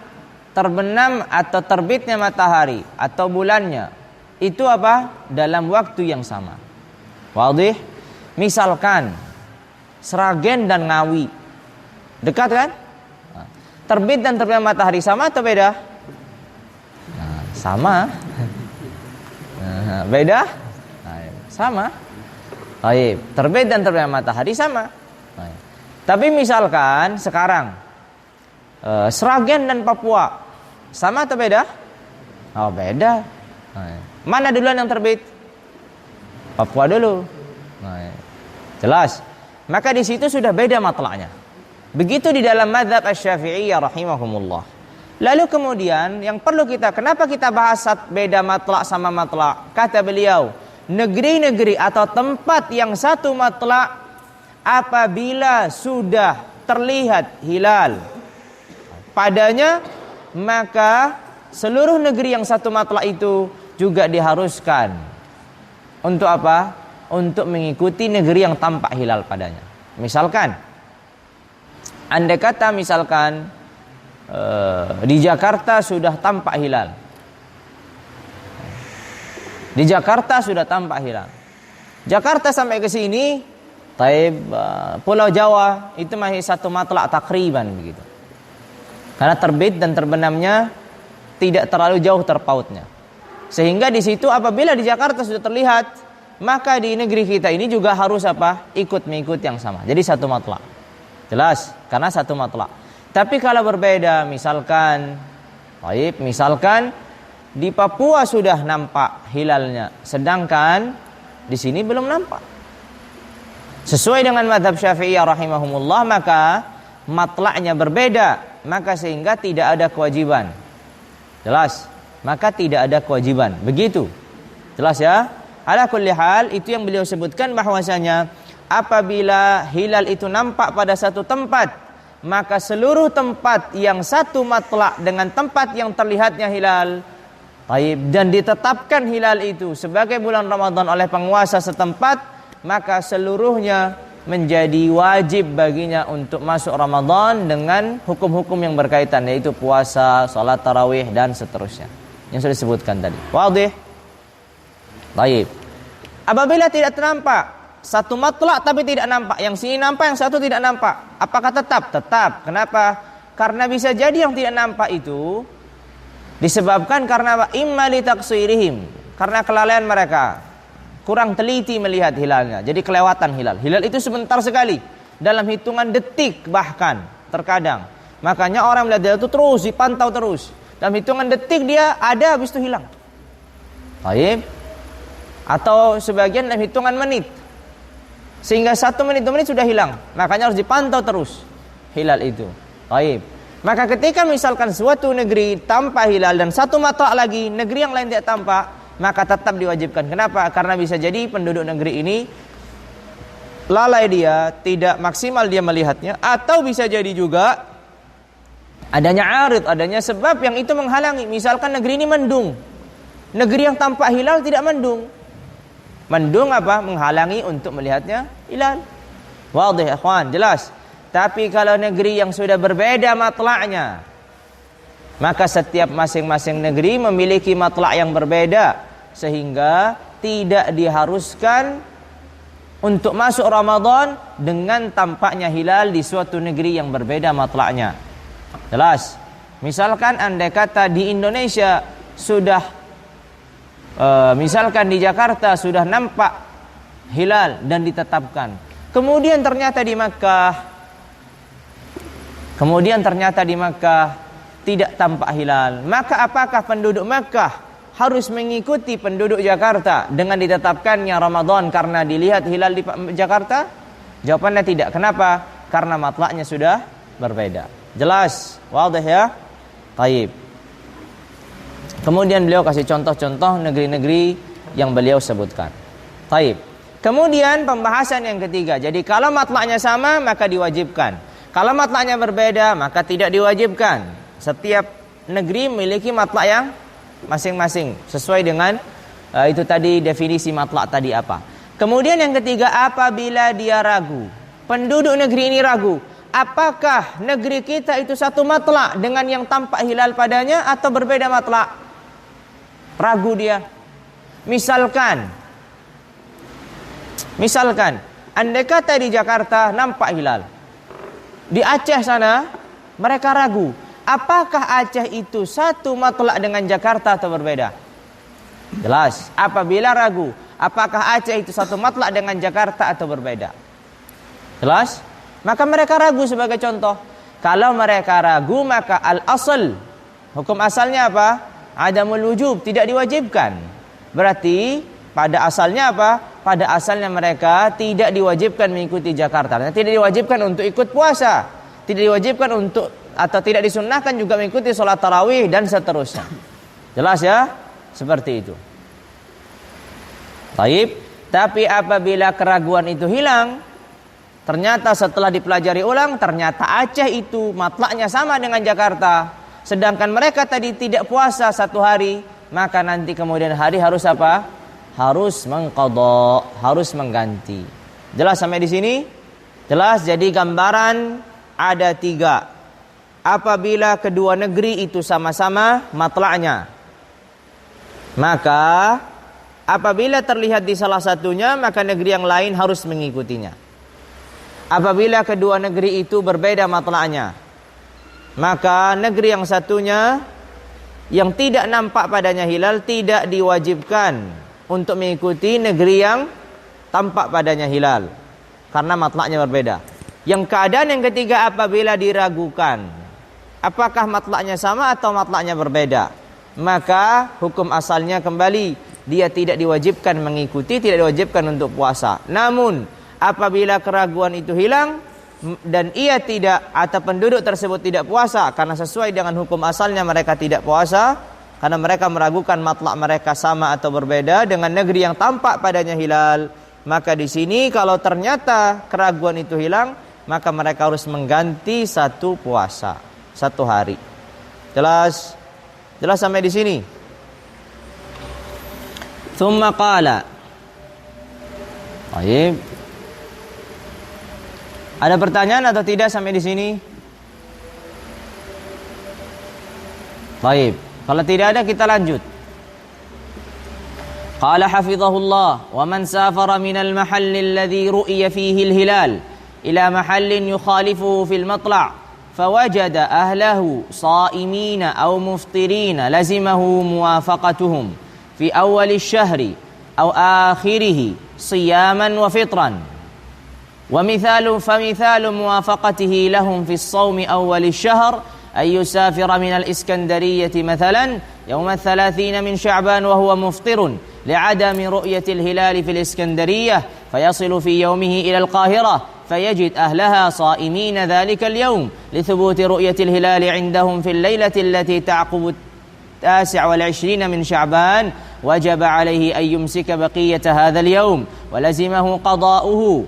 terbenam atau terbitnya matahari atau bulannya itu apa? Dalam waktu yang sama. Wadih? Misalkan Sragen dan Ngawi dekat kan? Terbit dan terbitnya matahari sama atau beda? Sama. Beda? Sama. Baik, terbit dan terbitnya matahari sama. Tapi misalkan sekarang Sragen dan Papua sama atau beda? Oh, beda. Mana duluan yang terbit? Papua dulu. Jelas. Maka di situ sudah beda matla'nya. Begitu di dalam mazhab Asy-Syafi'iyah rahimahumullah. Lalu kemudian yang perlu kenapa kita bahas beda matla' sama matla'? Kata beliau, negeri-negeri atau tempat yang satu matla' apabila sudah terlihat hilal padanya, maka seluruh negeri yang satu matla' itu juga diharuskan untuk apa? Untuk mengikuti negeri yang tampak hilal padanya. Misalkan, andai kata misalkan di Jakarta sudah tampak hilal. Di Jakarta sudah tampak hilal. Jakarta sampai ke sini, Pulau Jawa itu masih satu matla' takriban begitu. Karena terbit dan terbenamnya tidak terlalu jauh terpautnya. Sehingga di situ apabila di Jakarta sudah terlihat, maka di negeri kita ini juga harus apa? Ikut mengikut yang sama. Jadi satu matla'. Jelas? Karena satu matla'. Tapi kalau berbeda, misalkan di Papua sudah nampak hilalnya, sedangkan di sini belum nampak. Sesuai dengan mazhab Syafi'iyah rahimahumullah, maka matla'nya berbeda, maka sehingga tidak ada kewajiban. Jelas? Maka tidak ada kewajiban. Begitu. Jelas ya? Ala kulli hal, itu yang beliau sebutkan bahwasanya apabila hilal itu nampak pada satu tempat, maka seluruh tempat yang satu matla' dengan tempat yang terlihatnya hilal, dan ditetapkan hilal itu sebagai bulan Ramadan oleh penguasa setempat, maka seluruhnya menjadi wajib baginya untuk masuk Ramadan dengan hukum-hukum yang berkaitan, yaitu puasa, salat tarawih dan seterusnya yang sudah disebutkan tadi. Wadih? Baik. Apabila tidak nampak satu matla' tapi tidak nampak, yang sini nampak, yang satu tidak nampak, apakah tetap? Tetap. Kenapa? Karena bisa jadi yang tidak nampak itu disebabkan karena imma li taqsirihim, karena kelalaian mereka, kurang teliti melihat hilalnya, jadi kelewatan hilal. Hilal itu sebentar sekali, dalam hitungan detik bahkan terkadang. Makanya orang melihat hilal itu terus dipantau terus. Dalam hitungan detik dia ada, habis itu hilang. Baik. Atau sebagian dalam hitungan menit. Sehingga 1 menit, 2 menit sudah hilang. Makanya harus dipantau terus hilal itu. Baik. Maka ketika misalkan suatu negeri tampak hilal dan satu matla' lagi, negeri yang lain tidak tampak, maka tetap diwajibkan. Kenapa? Karena bisa jadi penduduk negeri ini lalai dia, tidak maksimal dia melihatnya, atau bisa jadi juga adanya arid, adanya sebab yang itu menghalangi. Misalkan negeri ini mendung, negeri yang tampak hilal tidak mendung. Mendung apa? Menghalangi untuk melihatnya hilal. Wadih ikhwan, jelas. Tapi kalau negeri yang sudah berbeda matla'nya, maka setiap masing-masing negeri memiliki matlak yang berbeda, sehingga tidak diharuskan untuk masuk Ramadan dengan tampaknya hilal di suatu negeri yang berbeda matlaknya. Jelas. Misalkan andai kata di Indonesia sudah misalkan di Jakarta sudah nampak hilal dan ditetapkan, kemudian ternyata di Makkah tidak tampak hilal, maka apakah penduduk Makkah harus mengikuti penduduk Jakarta dengan ditetapkannya Ramadan karena dilihat hilal di Jakarta? Jawabannya tidak. Kenapa? Karena matlaknya sudah berbeda. Jelas? Wadih ya? Taib. Kemudian beliau kasih contoh-contoh negeri-negeri yang beliau sebutkan. Taib. Kemudian pembahasan yang ketiga. Jadi kalau matlaknya sama maka diwajibkan. Kalau matlaknya berbeda maka tidak diwajibkan. Setiap negeri memiliki matlak yang masing-masing sesuai dengan itu tadi definisi matlak tadi apa. Kemudian yang ketiga, apabila dia ragu, penduduk negeri ini ragu, apakah negeri kita itu satu matlak dengan yang tampak hilal padanya atau berbeda matlak? Ragu dia. Misalkan andai kata di Jakarta nampak hilal, di Aceh sana mereka ragu, apakah Aceh itu satu matlak dengan Jakarta atau berbeda? Jelas. Apabila ragu, apakah Aceh itu satu matlak dengan Jakarta atau berbeda? Jelas. Maka mereka ragu sebagai contoh. Kalau mereka ragu maka al-asl, hukum asalnya apa? Adamul wujub, tidak diwajibkan. Berarti pada asalnya apa? Pada asalnya mereka tidak diwajibkan mengikuti Jakarta. Tidak diwajibkan untuk ikut puasa. Tidak diwajibkan untuk atau tidak disunnahkan juga mengikuti sholat tarawih dan seterusnya. Jelas ya? Seperti itu. Taib. Tapi apabila keraguan itu hilang, ternyata setelah dipelajari ulang, ternyata Aceh itu matlaknya sama dengan Jakarta, sedangkan mereka tadi tidak puasa satu hari, maka nanti kemudian hari harus apa? Harus mengqadha, harus mengganti. Jelas sampai di sini? Jelas. Jadi gambaran ada 3. Apabila kedua negeri itu sama-sama matlaknya, maka apabila terlihat di salah satunya, maka negeri yang lain harus mengikutinya. Apabila kedua negeri itu berbeda matlaknya, maka negeri yang satunya yang tidak nampak padanya hilal tidak diwajibkan untuk mengikuti negeri yang tampak padanya hilal, karena matlaknya berbeda. Yang keadaan yang ketiga, apabila diragukan apakah matlaknya sama atau matlaknya berbeda, maka hukum asalnya kembali, dia tidak diwajibkan mengikuti, tidak diwajibkan untuk puasa. Namun apabila keraguan itu hilang dan ia tidak atau penduduk tersebut tidak puasa karena sesuai dengan hukum asalnya mereka tidak puasa karena mereka meragukan matlak mereka sama atau berbeda dengan negeri yang tampak padanya hilal, maka di sini kalau ternyata keraguan itu hilang, maka mereka harus mengganti satu puasa, satu hari. Jelas? Jelas sampai di sini? Tsumma qala. Baik. Ada pertanyaan atau tidak sampai di sini? Baik. Kalau tidak ada kita lanjut. Qala hafizahullah, wa man safara min al-mahall alladhi ru'iya fihi al-hilal ila mahallin yukhalifuhu fil matla' fawajada ahlahu sha'imina aw muftirina lazimahu muwafaqatuhum fi awwal ash-shahri aw akhirih siyaman wa fitran. فمثال موافقته لهم في الصوم أول الشهر أن يسافر من الإسكندرية مثلا يوم 30 من شعبان وهو مفطر لعدم رؤية الهلال في الإسكندرية فيصل في يومه إلى القاهرة فيجد أهلها صائمين ذلك اليوم لثبوت رؤية الهلال عندهم في الليلة التي تعقب 29 من شعبان وجب عليه أن يمسك بقية هذا اليوم ولزمه قضاؤه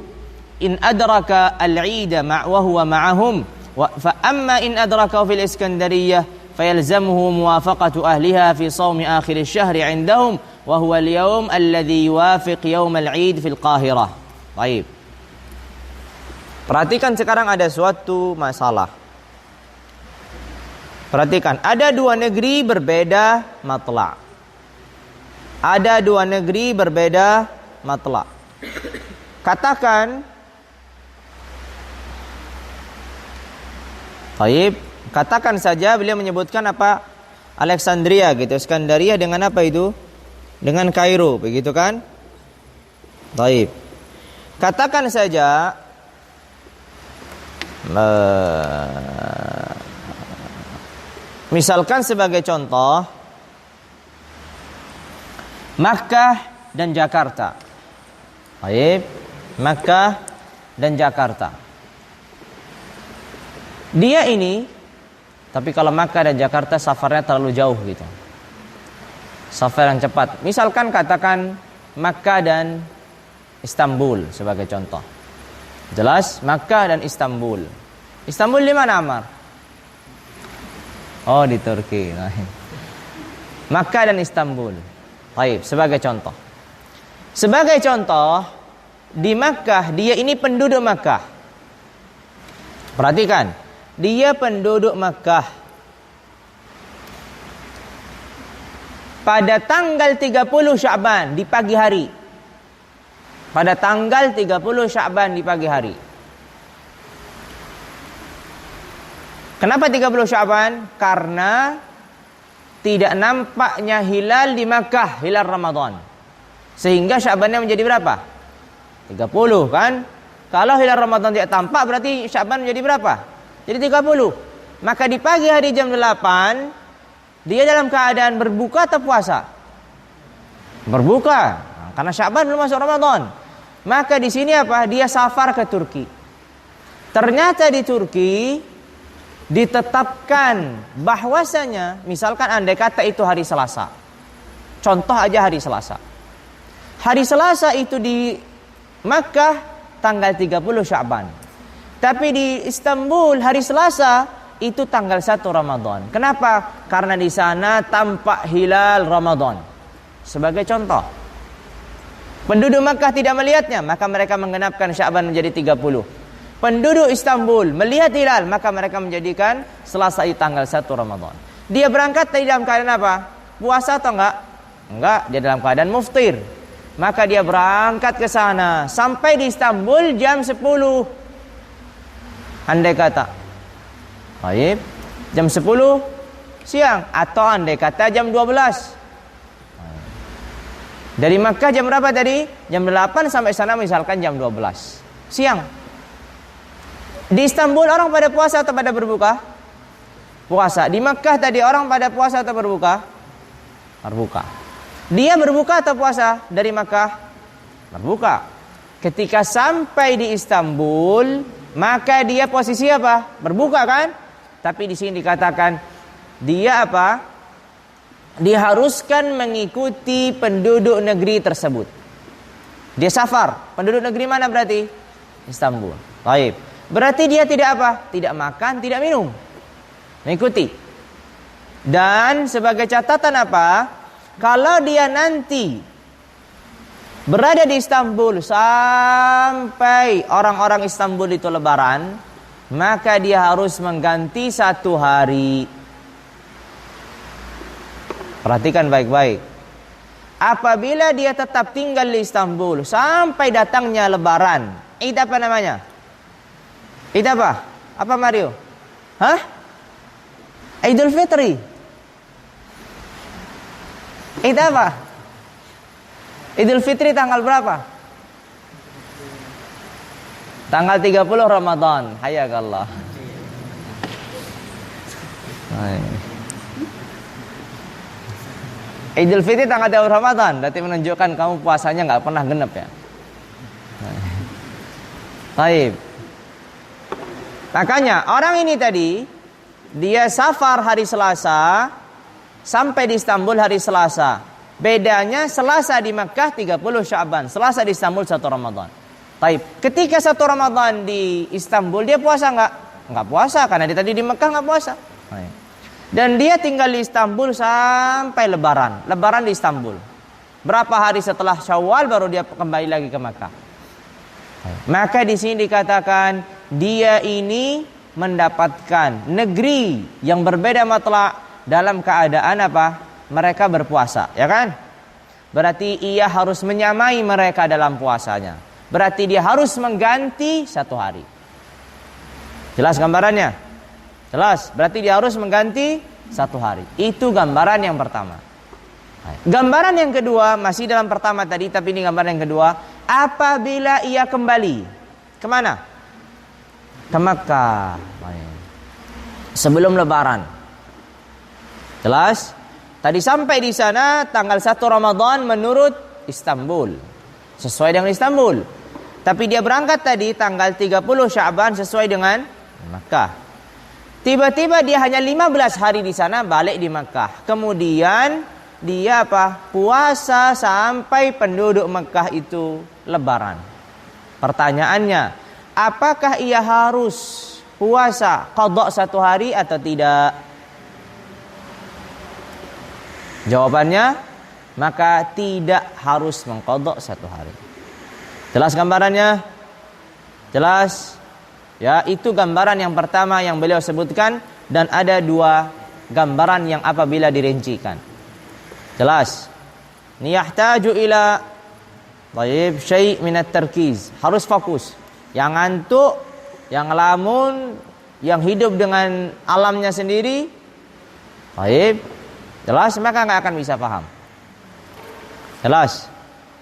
in adraka al-'id wa huwa ma'ahum fa amma in adraka fil Iskandariyah fayalzamuhu muwafaqatu ahliha fi shaum akhir asy-syahr 'indahum wa huwa al-yawm alladhi yuwafiq yawm al-'id fil Qahirah. Baik. Perhatikan sekarang ada suatu masalah. Perhatikan, ada dua negeri berbeda matla'. Ada dua negeri berbeda matla'. Katakan, baik, katakan saja beliau menyebutkan apa? Alexandria gitu, Iskandaria dengan apa itu? Dengan Kairo, begitu kan? Baik. Katakan saja misalkan sebagai contoh Makkah dan Jakarta. Baik, Makkah dan Jakarta. Dia ini, tapi kalau Makkah dan Jakarta safarnya terlalu jauh gitu. Safar yang cepat. Misalkan katakan Makkah dan Istanbul sebagai contoh. Jelas, Makkah dan Istanbul. Istanbul di mana, Amar? Oh, di Turki. Makkah dan Istanbul. Baik, sebagai contoh. Sebagai contoh, di Makkah, dia ini penduduk Makkah. Perhatikan, dia penduduk Makkah. Pada tanggal 30 Sya'ban di pagi hari. Pada tanggal 30 Sya'ban di pagi hari. Kenapa 30 Sya'ban? Karena tidak nampaknya hilal di Makkah, hilal Ramadan. Sehingga Sya'bannya menjadi berapa? 30 kan? Kalau hilal Ramadan tidak tampak berarti Sya'ban menjadi berapa? Jadi 30. Maka di pagi hari jam 8 dia dalam keadaan berbuka atau puasa? Berbuka. Nah, karena Sya'ban belum masuk Ramadan. Maka di sini apa? Dia safar ke Turki. Ternyata di Turki ditetapkan bahwasanya, misalkan andai kata itu hari Selasa. Contoh aja hari Selasa. Hari Selasa itu di Makkah tanggal 30 Sya'ban. Tapi di Istanbul hari Selasa itu tanggal 1 Ramadan. Kenapa? Karena di sana tampak hilal Ramadan. Sebagai contoh. Penduduk Makkah tidak melihatnya, maka mereka menggenapkan Sya'ban menjadi 30. Penduduk Istanbul melihat hilal, maka mereka menjadikan Selasa itu tanggal 1 Ramadan. Dia berangkat dalam keadaan apa? Puasa atau enggak? Enggak, dia dalam keadaan muftir. Maka dia berangkat ke sana sampai di Istanbul jam 10. Andai kata, baik, jam 10 siang atau andai kata jam 12. Dari Makkah jam berapa tadi? Jam 8 sampai sana misalkan jam 12 siang. Di Istanbul orang pada puasa atau pada berbuka? Puasa. Di Makkah tadi orang pada puasa atau berbuka? Berbuka. Dia berbuka atau puasa dari Makkah? Berbuka. Ketika sampai di Istanbul, maka dia posisi apa? Berbuka kan? Tapi di sini dikatakan dia apa? Diharuskan mengikuti penduduk negeri tersebut. Dia safar. Penduduk negeri mana berarti? Istanbul. Baik. Berarti dia tidak apa? Tidak makan, tidak minum. Mengikuti. Dan sebagai catatan apa? Kalau dia nanti berada di Istanbul sampai orang-orang Istanbul itu lebaran, maka dia harus mengganti 1 hari. Perhatikan baik-baik. Apabila dia tetap tinggal di Istanbul sampai datangnya lebaran, Id apa namanya? Id apa? Apa Mario? Hah? Idul Fitri. Id apa? Idul Fitri tanggal berapa? Tanggal 30 Ramadan. Hayakallah. Idul Fitri tanggal 30 Ramadan. Berarti menunjukkan kamu puasanya nggak pernah genep ya. Baik. Makanya orang ini tadi dia safar hari Selasa sampai di Istanbul hari Selasa. Bedanya Selasa di Makkah 30 Sya'ban, Selasa di Istanbul 1 Ramadan. Taib. Ketika 1 Ramadan di Istanbul, dia puasa nggak? Nggak puasa, karena dia tadi di Mekah nggak puasa. Dan dia tinggal di Istanbul sampai Lebaran. Lebaran di Istanbul. Berapa hari setelah Syawal baru dia kembali lagi ke Mekah. Maka di sini dikatakan dia ini mendapatkan negeri yang berbeda matlak dalam keadaan apa? Mereka berpuasa, ya kan? Berarti ia harus menyamai mereka dalam puasanya. Berarti dia harus mengganti 1 hari. Jelas gambarannya? Jelas. Berarti dia harus mengganti 1 hari. Itu gambaran yang pertama. Gambaran yang kedua, masih dalam pertama tadi, tapi ini gambaran yang kedua. Apabila ia kembali kemana? Ke Makkah. Sebelum Lebaran. Jelas? Tadi sampai di sana tanggal 1 Ramadan menurut Istanbul. Sesuai dengan Istanbul. Tapi dia berangkat tadi tanggal 30 Sya'ban sesuai dengan Makkah. Tiba-tiba dia hanya 15 hari di sana, balik di Makkah. Kemudian dia apa? Puasa sampai penduduk Makkah itu Lebaran. Pertanyaannya, apakah ia harus puasa qadha 1 hari atau tidak? Jawabannya, maka tidak harus mengqadha 1 hari. Jelas gambarannya? Jelas? Ya, itu gambaran yang pertama yang beliau sebutkan, dan ada 2 gambaran yang apabila dirincikan. Jelas? Niyahtaju ila tayyib syai' min at-tarkiz. Harus fokus. Yang ngantuk, yang ngelamun, yang hidup dengan alamnya sendiri, tayyib, jelas, maka nggak akan bisa paham. Jelas?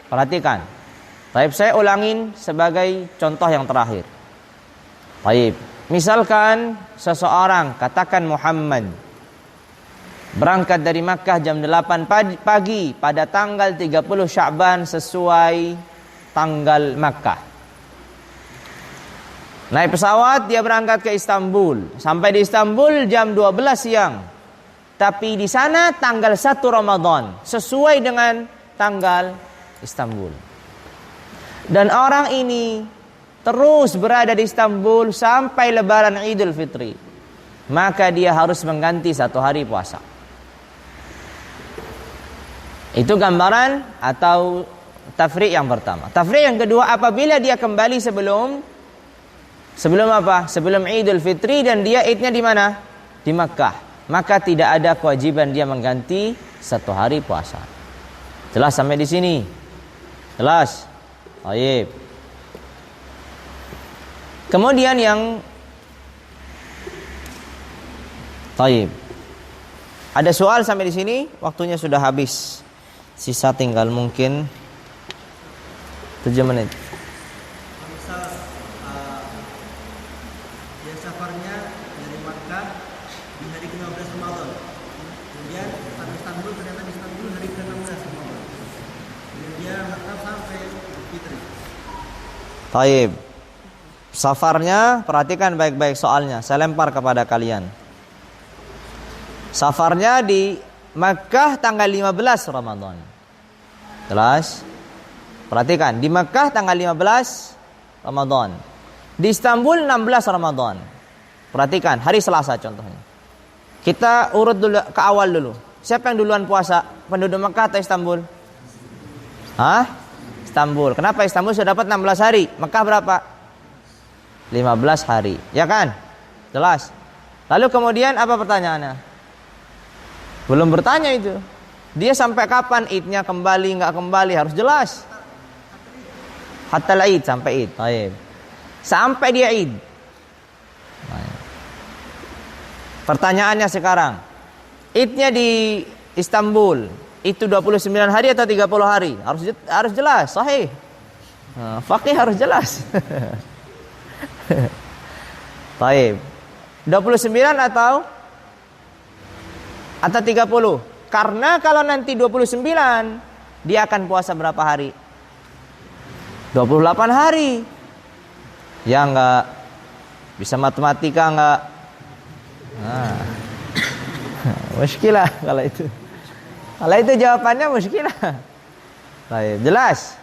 Perhatikan. Tayyib, saya ulangin sebagai contoh yang terakhir. Tayyib. Misalkan seseorang, katakan Muhammad, berangkat dari Makkah jam 8 pagi pada tanggal 30 Sya'ban sesuai tanggal Makkah. Naik pesawat, dia berangkat ke Istanbul. Sampai di Istanbul jam 12 siang. Tapi di sana tanggal 1 Ramadan sesuai dengan tanggal Istanbul. Dan orang ini terus berada di Istanbul sampai Lebaran Idul Fitri. Maka dia harus mengganti 1 hari puasa. Itu gambaran atau tafriq yang pertama. Tafriq yang kedua, apabila dia kembali sebelum apa? Sebelum Idul Fitri dan dia idnya di mana? Di Makkah. Maka tidak ada kewajiban dia mengganti 1 hari puasa. Jelas sampai di sini? Jelas? Baik. Kemudian yang baik. Ada soal sampai di sini? Waktunya sudah habis. Sisa tinggal mungkin 7 menit. Misal dia safarnya dari Makkah di hari ke-15 Ramadan. Kemudian sampai Istanbul, ternyata di Istanbul hari ke-16 Ramadan. Kemudian dia Makkah sampai Fitri. Taib. Safarnya, perhatikan baik-baik soalnya. Saya lempar kepada kalian. Safarnya di Makkah tanggal 15 Ramadan. Jelas? Perhatikan, di Makkah tanggal 15 Ramadan. Di Istanbul 16 Ramadan. Perhatikan, hari Selasa contohnya. Kita urut dulu ke awal dulu. Siapa yang duluan puasa? Penduduk Makkah atau Istanbul? Hah? Istanbul. Kenapa? Istanbul sudah dapat 16 hari. Makkah berapa? 15 hari. Ya kan? Jelas. Lalu kemudian apa pertanyaannya? Belum bertanya itu. Dia sampai kapan idnya kembali, nggak kembali, harus jelas. Hatta Id, sampai Id. Baik. Sampai dia Id. Baik. Pertanyaannya sekarang, Idnya di Istanbul itu 29 hari atau 30 hari? Harus jelas, sahih. Faqih harus jelas. Baik. 29 atau 30? Karena kalau nanti 29, dia akan puasa berapa hari? 28 hari. Ya enggak? Bisa matematika enggak? Nah. Muskilah kalau itu. Kalau itu jawabannya muskilah. Baik, jelas.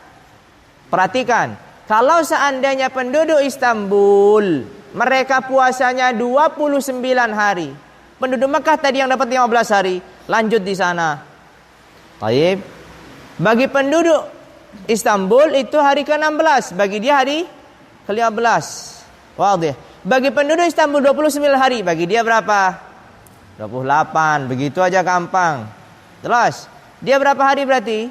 Perhatikan, Kalau seandainya penduduk Istanbul mereka puasanya 29 hari. Penduduk Mekah tadi yang dapat 15 hari, lanjut di sana. Baik. Bagi penduduk Istanbul itu hari ke-16, bagi dia hari ke-15. Wadih. Bagi penduduk Istanbul 29 hari, bagi dia berapa? 28. Begitu aja gampang. Jelas? Dia berapa hari berarti?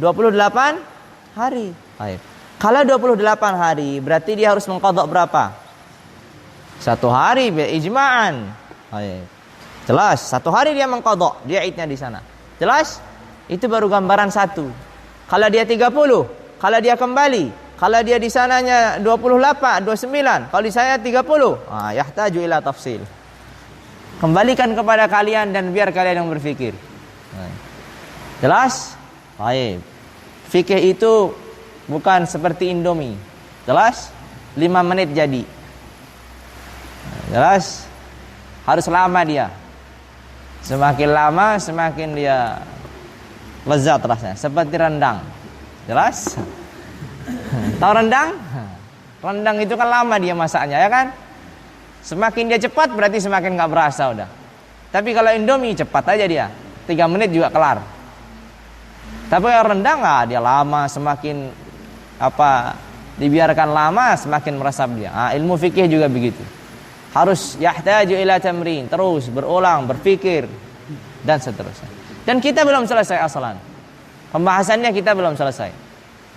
28 hari. Baik. Kalau 28 hari, berarti dia harus mengqadha berapa? 1 hari ijma'an. Baik. Jelas? 1 hari dia mengqadha, dia idnya di sana. Jelas? Itu baru gambaran 1. Kalau dia 30, kalau dia kembali, kalau dia di sananya 28, 29, kalau di saya 30, yahtaju ila tafsil. Kembalikan kepada kalian dan biar kalian yang berfikir. Jelas? Baik. Fikih itu bukan seperti Indomie. Jelas? 5 menit jadi. Jelas? Harus lama dia. Semakin lama semakin dia lezat rasanya, seperti rendang. Jelas? Tahu rendang? Rendang itu kan lama dia masaknya, ya kan? Semakin dia cepat berarti semakin nggak berasa udah. Tapi kalau Indomie cepat aja dia, 3 menit juga kelar. Tapi kalau rendang dia lama, semakin dibiarkan lama semakin meresap dia. Ilmu fikih juga begitu. Harus yahtaju ila tamrin, terus berulang, berpikir dan seterusnya. Dan kita belum selesai asalan. Pembahasannya kita belum selesai.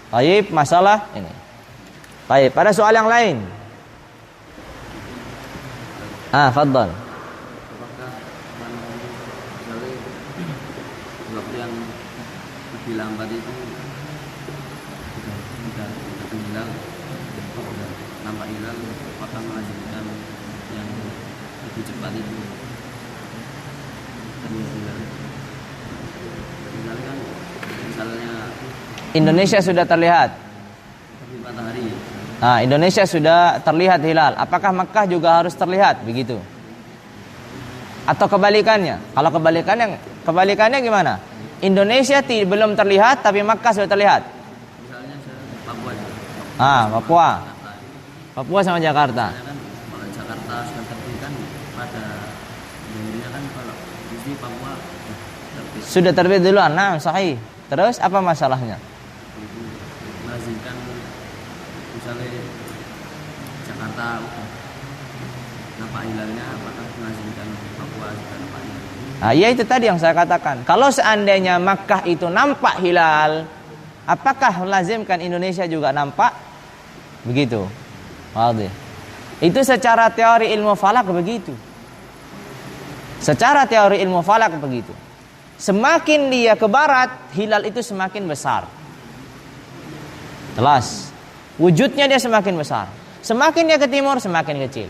Baik, masalah ini. Baik, pada soal yang lain. Fadhal. Apakah misalnya waktu yang lebih lambat itu sudah hilal, sudah nampak hilal, apakah melanjutkan yang lebih cepat itu? Misalnya Indonesia sudah terlihat. matahari. Indonesia sudah terlihat hilal. Apakah Mekah juga harus terlihat begitu? Atau kebalikannya? Kalau kebalikannya gimana? Indonesia belum terlihat tapi Mekah sudah terlihat. Misalnya Papua. Papua. Papua sama Jakarta. Kan kalau Jakarta sudah terbit kan pada Indonesia kan kalau di Papua terbit. Sudah terbit duluan. Sahih. Terus apa masalahnya? Itu melazimkan misalnya Jakarta udah nampak hilalnya, apakah melazimkan Papua juga nampak hilal? Ya itu tadi yang saya katakan. Kalau seandainya Makkah itu nampak hilal, apakah melazimkan Indonesia juga nampak? Begitu. Wadih. Itu secara teori ilmu falak begitu. Secara teori ilmu falak begitu. Semakin dia ke barat, hilal itu semakin besar. Jelas. Wujudnya dia semakin besar. Semakin dia ke timur, semakin kecil.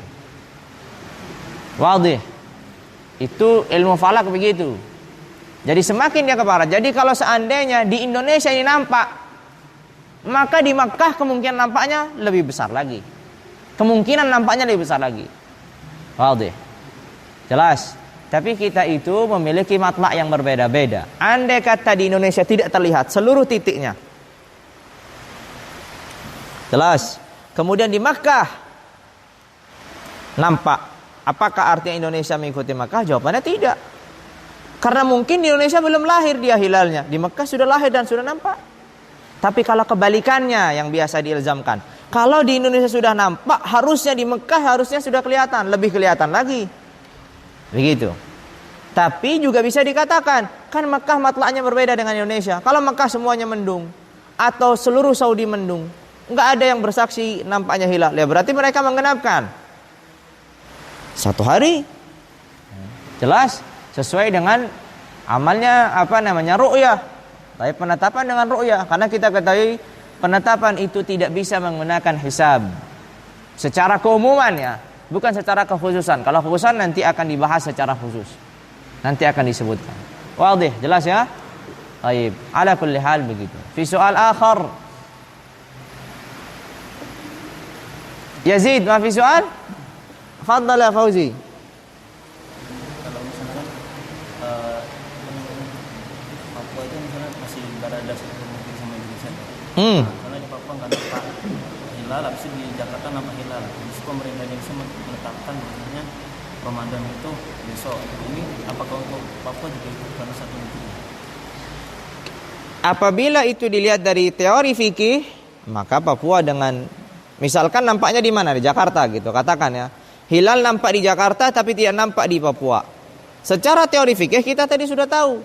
Wadih. Itu ilmu falak begitu. Jadi semakin dia ke barat. Jadi kalau seandainya di Indonesia ini nampak, maka di Makkah kemungkinan nampaknya lebih besar lagi. Kemungkinan nampaknya lebih besar lagi. Wadih. Jelas. Tapi kita itu memiliki matlak yang berbeda-beda. Andai kata di Indonesia tidak terlihat seluruh titiknya, jelas. Kemudian di Makkah nampak. Apakah artinya Indonesia mengikuti Makkah? Jawabannya tidak. Karena mungkin di Indonesia belum lahir dia hilalnya. Di Makkah sudah lahir dan sudah nampak. Tapi kalau kebalikannya yang biasa diilzamkan, kalau di Indonesia sudah nampak, harusnya di Makkah harusnya sudah kelihatan, lebih kelihatan lagi. Begitu. Tapi juga bisa dikatakan, kan Makkah matlaknya berbeda dengan Indonesia. Kalau Makkah semuanya mendung, atau seluruh Saudi mendung, nggak ada yang bersaksi nampaknya hilal, ya berarti mereka menggenapkan 1 hari. Jelas, sesuai dengan amalnya ru'yah. Tapi penetapan dengan ru'yah, karena kita ketahui penetapan itu tidak bisa menggunakan hisab. Secara keumuman ya, bukan secara kekhususan. Kalau kekhususan nanti akan dibahas secara khusus. Nanti akan disebutkan. Wadih, jelas ya? Baik, ala kulli hal begitu. Fi soal akhar. Yazid, ma fi soal? Fadhal ya Fauzi. Kalau misalkan Papua itu misalnya masih berada mungkin sama Indonesia. Karena di Papua nggak nampak hilal, habis itu di Jakarta nampak hilal. Habis itu pemerintah Indonesia menetapkan bahwasanya Ramadan itu besok. Ini apakah untuk Papua juga itu karena satu negeri? Apabila itu dilihat dari teori fikih, maka Papua dengan misalkan nampaknya di mana? Di Jakarta gitu, katakan ya. Hilal nampak di Jakarta tapi tidak nampak di Papua. Secara teori fikih kita tadi sudah tahu.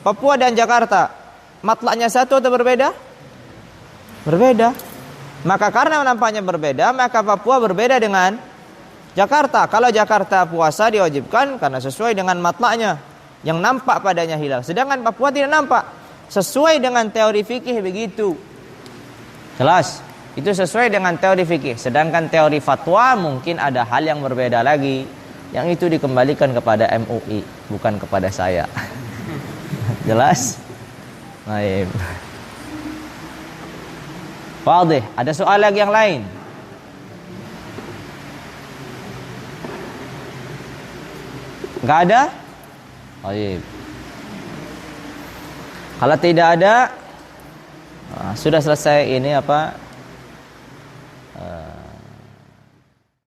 Papua dan Jakarta matlaknya satu atau berbeda? Berbeda. Maka karena nampaknya berbeda, maka Papua berbeda dengan Jakarta. Kalau Jakarta puasa diwajibkan karena sesuai dengan matlaknya yang nampak padanya hilal. Sedangkan Papua tidak nampak. Sesuai dengan teori fikih begitu. Jelas? Itu sesuai dengan teori fikih. Sedangkan teori fatwa mungkin ada hal yang berbeda lagi. Yang itu dikembalikan kepada MUI, bukan kepada saya. Jelas? Baik. Wadih. Ada soal lagi yang lain? Enggak ada? Baik. Kalau tidak ada, sudah selesai ini apa?